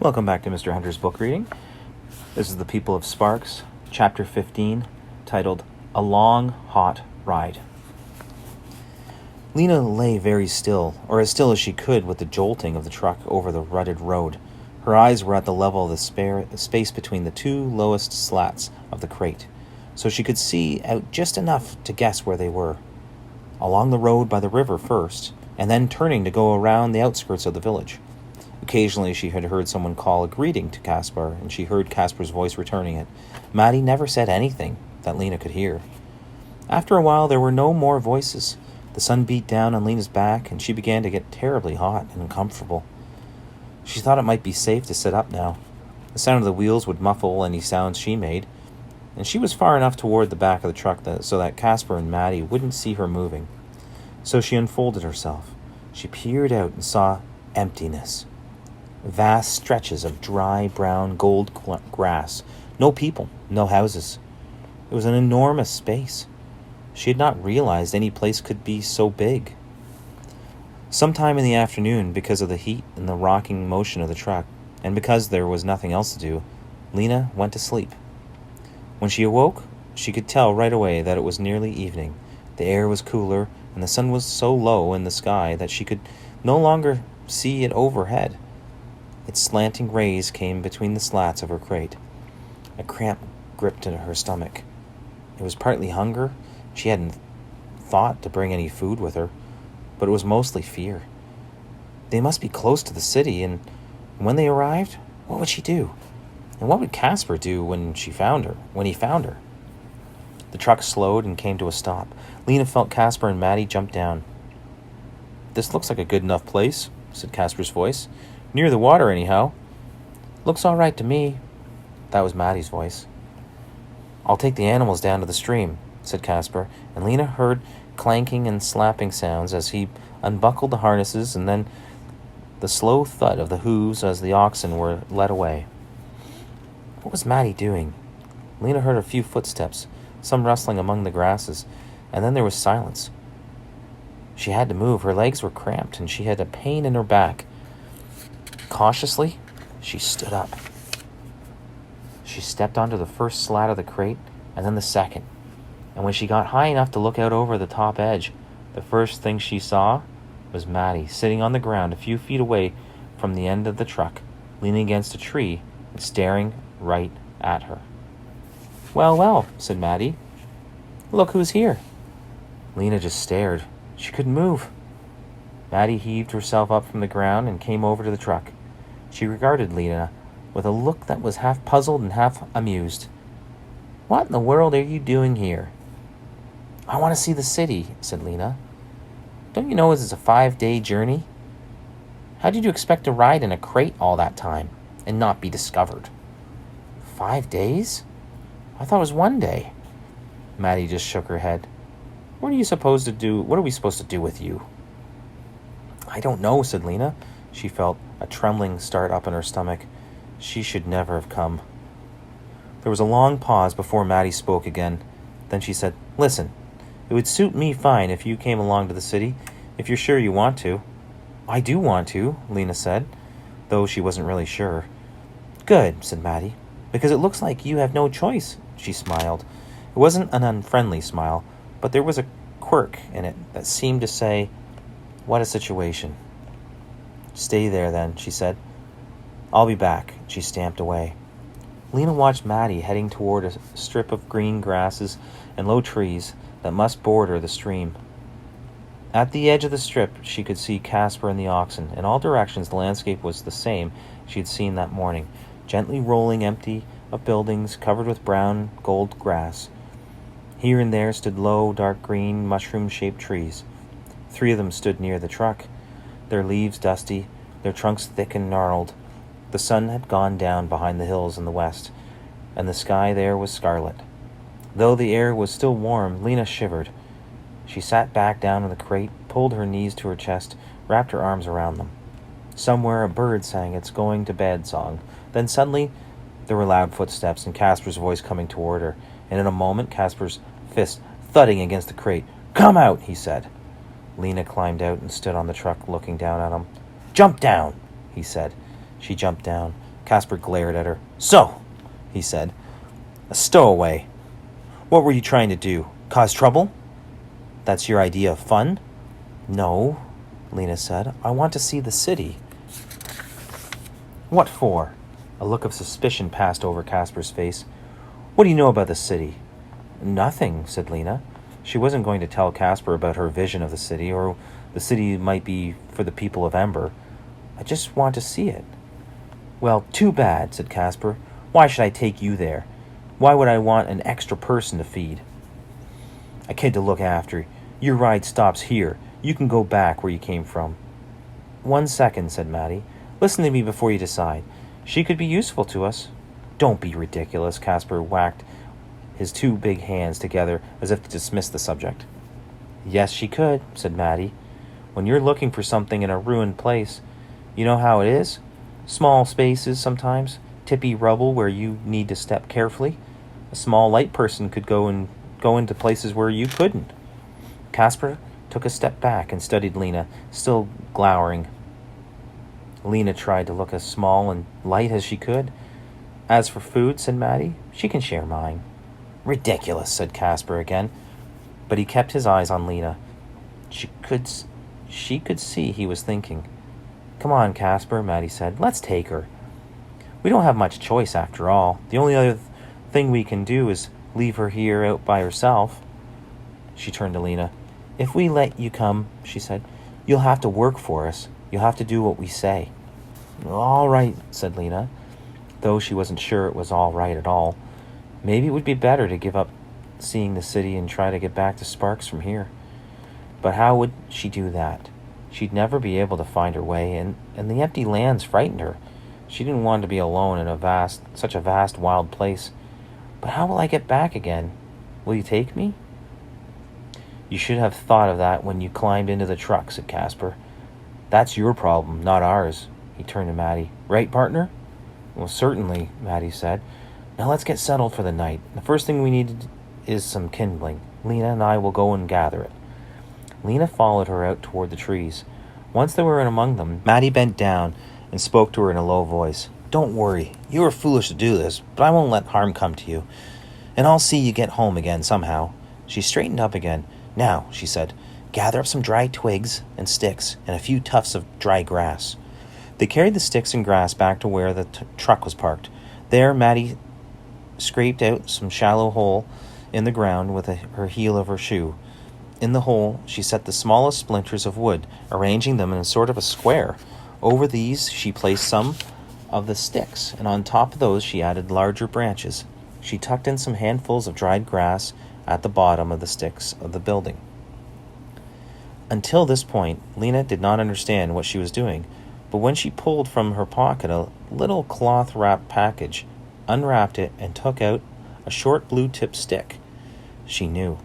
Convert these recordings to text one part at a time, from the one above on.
Welcome back to Mr. Hunter's book reading. This is The People of Sparks, Chapter 15, titled A Long, Hot Ride. Lena lay very still, or as still as she could with the jolting of the truck over the rutted road. Her eyes were at the level of the space between the two lowest slats of the crate, so she could see out just enough to guess where they were. Along the road by the river first, and then turning to go around the outskirts of the village. Occasionally she had heard someone call a greeting to Caspar, and she heard Caspar's voice returning it. Maddie never said anything that Lena could hear. After a while there were no more voices. The sun beat down on Lena's back, and she began to get terribly hot and uncomfortable. She thought it might be safe to sit up now. The sound of the wheels would muffle any sounds she made, and she was far enough toward the back of the truck so that Caspar and Maddie wouldn't see her moving. So she unfolded herself. She peered out and saw emptiness. Vast stretches of dry, brown, gold grass. No people, no houses. It was an enormous space. She had not realized any place could be so big. Sometime in the afternoon, because of the heat and the rocking motion of the truck, and because there was nothing else to do, Lena went to sleep. When she awoke, she could tell right away that it was nearly evening. The air was cooler, and the sun was so low in the sky that she could no longer see it overhead. Its slanting rays came between the slats of her crate. A cramp gripped into her stomach. It was partly hunger. She hadn't thought to bring any food with her, but it was mostly fear. They must be close to the city, and when they arrived, what would she do? And what would Caspar do when he found her? The truck slowed and came to a stop. Lena felt Caspar and Maddie jump down. "This looks like a good enough place," said Caspar's voice. "Near the water, anyhow." "Looks all right to me." That was Maddie's voice. "I'll take the animals down to the stream," said Caspar, and Lena heard clanking and slapping sounds as he unbuckled the harnesses, and then the slow thud of the hooves as the oxen were led away. What was Maddie doing? Lena heard a few footsteps, some rustling among the grasses, and then there was silence. She had to move. Her legs were cramped, and she had a pain in her back. Cautiously, she stood up. She stepped onto the first slat of the crate, and then the second. And when she got high enough to look out over the top edge, the first thing she saw was Maddie sitting on the ground a few feet away from the end of the truck, leaning against a tree and staring right at her. "Well, well," said Maddie. "Look who's here." Lena just stared. She couldn't move. Maddie heaved herself up from the ground and came over to the truck. She regarded Lena with a look that was half puzzled and half amused. "What in the world are you doing here?" "I want to see the city," said Lena. "Don't you know it's a 5-day journey? How did you expect to ride in a crate all that time and not be discovered?" 5 days? I thought it was 1 day. Maddie just shook her head. What are we supposed to do with you?" "I don't know," said Lena. She felt a trembling start up in her stomach. She should never have come. There was a long pause before Maddie spoke again. Then she said, "Listen, it would suit me fine if you came along to the city, if you're sure you want to." "I do want to," Lena said, though she wasn't really sure. "Good," said Maddie, "because it looks like you have no choice." She smiled. It wasn't an unfriendly smile, but there was a quirk in it that seemed to say, "What a situation." "Stay there, then," she said. "I'll be back." She stamped away. Lena watched Maddie heading toward a strip of green grasses and low trees that must border the stream. At the edge of the strip, she could see Caspar and the oxen. In all directions, the landscape was the same she had seen that morning, gently rolling empty of buildings covered with brown gold grass. Here and there stood low, dark green, mushroom-shaped trees. 3 of them stood near the truck, their leaves dusty, their trunks thick and gnarled. The sun had gone down behind the hills in the west, and the sky there was scarlet. Though the air was still warm, Lena shivered. She sat back down in the crate, pulled her knees to her chest, wrapped her arms around them. Somewhere a bird sang its going-to-bed song. Then suddenly there were loud footsteps and Caspar's voice coming toward her, and in a moment Caspar's fist thudding against the crate. "Come out," he said. Lena climbed out and stood on the truck looking down at him. "Jump down," he said. She jumped down. Casper glared at her. "So," he said, "a stowaway. What were you trying to do? Cause trouble? That's your idea of fun?" "No," Lena said. "I want to see the city." "What for?" A look of suspicion passed over Casper's face. "What do you know about the city?" "Nothing," said Lena. She wasn't going to tell Casper about her vision of the city, or the city might be for the people of Ember. "I just want to see it." "Well, too bad," said Casper. "Why should I take you there? Why would I want an extra person to feed? A kid to look after. Your ride stops here. You can go back where you came from." "1 second," said Maddie. "Listen to me before you decide. She could be useful to us." "Don't be ridiculous." Casper whacked his 2 big hands together as if to dismiss the subject. "Yes, she could," said Maddie. "When you're looking for something in a ruined place, you know how it is? Small spaces sometimes, tippy rubble where you need to step carefully. A small light person could go into places where you couldn't." Casper took a step back and studied Lena, still glowering. Lena tried to look as small and light as she could. "As for food," said Maddie, "she can share mine." "Ridiculous," said Casper again, but he kept his eyes on Lena. She could see he was thinking. "Come on, Casper," Maddie said. "Let's take her. We don't have much choice after all. The only other thing we can do is leave her here out by herself." She turned to Lena. "If we let you come," she said, "you'll have to work for us. You'll have to do what we say." "All right," said Lena, though she wasn't sure it was all right at all. Maybe it would be better to give up seeing the city and try to get back to Sparks from here. But how would she do that? She'd never be able to find her way, and the empty lands frightened her. She didn't want to be alone in such a vast, wild place. "But how will I get back again? Will you take me?" "You should have thought of that when you climbed into the truck," said Casper. "That's your problem, not ours." He turned to Maddie. "Right, partner?" "Well, certainly," Maddie said. "Now let's get settled for the night. The first thing we need is some kindling. Lena and I will go and gather it." Lena followed her out toward the trees. Once they were in among them, Maddie bent down and spoke to her in a low voice. "Don't worry. You were foolish to do this, but I won't let harm come to you. And I'll see you get home again somehow." She straightened up again. "Now," she said, "gather up some dry twigs and sticks and a few tufts of dry grass." They carried the sticks and grass back to where the truck was parked. There, Maddie scraped out some shallow hole in the ground with her heel of her shoe. In the hole, she set the smallest splinters of wood, arranging them in a sort of a square. Over these, she placed some of the sticks, and on top of those she added larger branches. She tucked in some handfuls of dried grass at the bottom of the sticks of the building. Until this point, Lena did not understand what she was doing, but when she pulled from her pocket a little cloth-wrapped package, unwrapped it, and took out a short blue-tipped stick, she knew.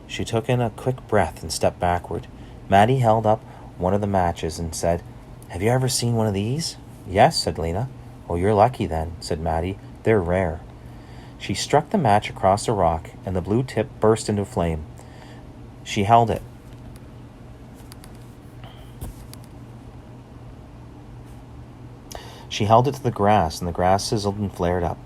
She took in a quick breath and stepped backward. Maddie held up one of the matches and said, "Have you ever seen one of these?" "Yes," said Lena. "Oh, you're lucky then," said Maddie. "They're rare." She struck the match across a rock, and the blue tip burst into flame. She held it. She held it to the grass, and the grass sizzled and flared up.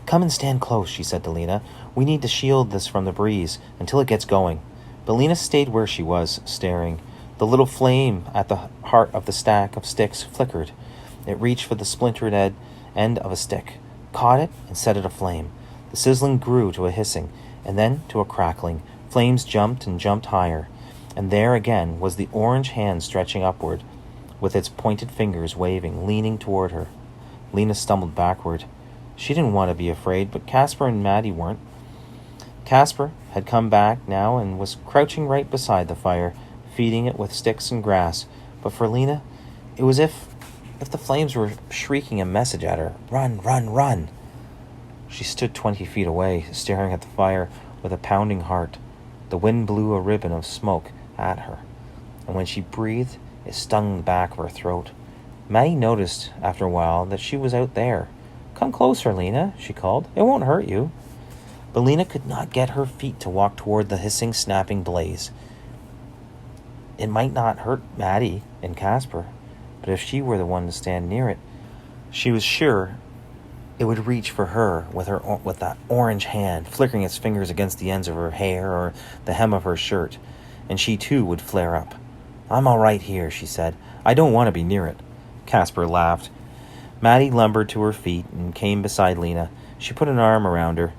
"Come and stand close," she said to Lena. "We need to shield this from the breeze until it gets going." But Lena stayed where she was, staring. The little flame at the heart of the stack of sticks flickered. It reached for the splintered end of a stick, caught it, and set it aflame. The sizzling grew to a hissing, and then to a crackling. Flames jumped and jumped higher, and there again was the orange hand stretching upward, with its pointed fingers waving, leaning toward her. Lena stumbled backward. She didn't want to be afraid, but Casper and Maddie weren't. Casper had come back now and was crouching right beside the fire, feeding it with sticks and grass. But for Lena, it was if the flames were shrieking a message at her. "Run, run, run!" She stood 20 feet away, staring at the fire with a pounding heart. The wind blew a ribbon of smoke at her, and when she breathed, it stung the back of her throat. Maddie noticed after a while that she was out there. "Come closer, Lena," she called. "It won't hurt you." But Lena could not get her feet to walk toward the hissing, snapping blaze. It might not hurt Maddie and Casper, but if she were the one to stand near it, she was sure It would reach for her with that orange hand, flickering its fingers against the ends of her hair or the hem of her shirt, and she too would flare up. "I'm all right here," she said. "I don't want to be near it." Casper laughed. Maddie lumbered to her feet and came beside Lena. She put an arm around her.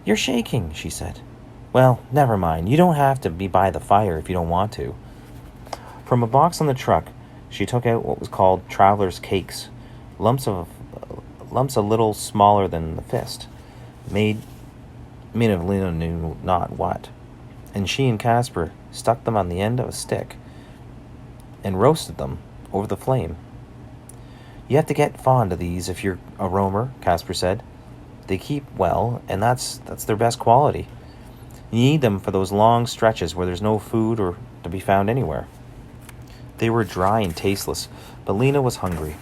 "You're shaking," she said. "Well, never mind. You don't have to be by the fire if you don't want to." From a box on the truck, she took out what was called traveler's cakes, lumps a little smaller than the fist, made of Lena knew not what, and she and Casper stuck them on the end of a stick and roasted them over the flame. "You have to get fond of these if you're a roamer," Casper said. "They keep well, and that's their best quality. You need them for those long stretches where there's no food or to be found anywhere." They were dry and tasteless, but Lena was hungry,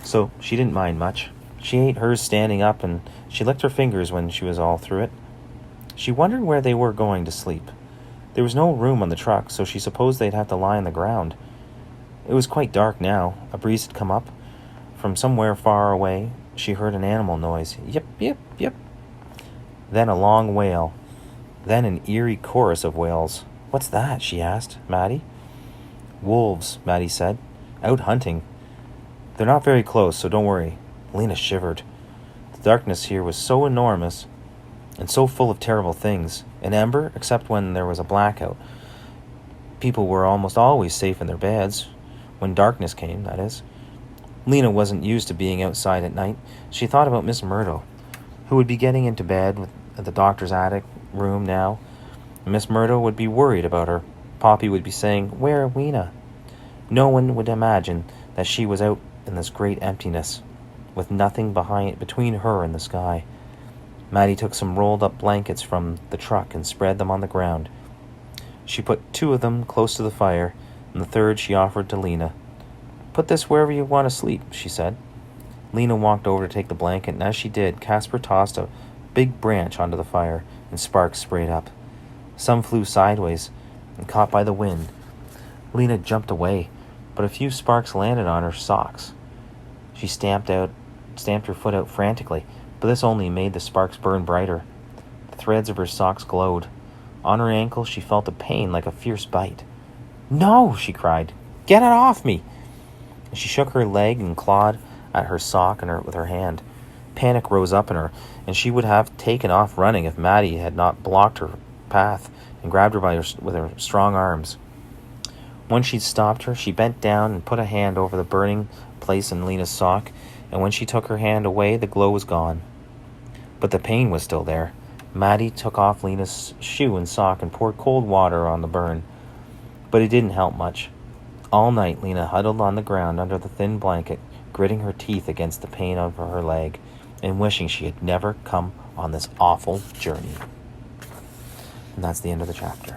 so she didn't mind much. She ate hers standing up, and she licked her fingers when she was all through it. She wondered where they were going to sleep. There was no room on the truck, so she supposed they'd have to lie on the ground. It was quite dark now. A breeze had come up. From somewhere far away, she heard an animal noise. Yip, yip, yip. Then a long wail. Then an eerie chorus of wails. "What's that?" she asked Maddie. "Wolves," Maddie said. "Out hunting. They're not very close, so don't worry." Lena shivered. The darkness here was so enormous and so full of terrible things. In Ember, except when there was a blackout, people were almost always safe in their beds. When darkness came, that is. Lena wasn't used to being outside at night. She thought about Miss Myrtle, who would be getting into bed at the doctor's attic room now. Miss Myrtle would be worried about her. Poppy would be saying, "Where, Weena?" No one would imagine that she was out in this great emptiness, with nothing between her and the sky. Maddie took some rolled-up blankets from the truck and spread them on the ground. She put 2 of them close to the fire, and the third she offered to Lena. "Put this wherever you want to sleep," she said. Lena walked over to take the blanket, and as she did, Casper tossed a big branch onto the fire, and sparks sprayed up. Some flew sideways and caught by the wind. Lena jumped away, but a few sparks landed on her socks. She stamped her foot out frantically, but this only made the sparks burn brighter. The threads of her socks glowed. On her ankle she felt a pain like a fierce bite. "No!" she cried. "Get it off me!" And she shook her leg and clawed at her sock with her hand. Panic rose up in her, and she would have taken off running if Maddie had not blocked her path and grabbed her with her strong arms. When she'd stopped her, she bent down and put a hand over the burning place in Lena's sock, and when she took her hand away, the glow was gone. But the pain was still there. Maddie took off Lena's shoe and sock and poured cold water on the burn, but it didn't help much. All night, Lena huddled on the ground under the thin blanket, gritting her teeth against the pain of her leg, and wishing she had never come on this awful journey. And that's the end of the chapter.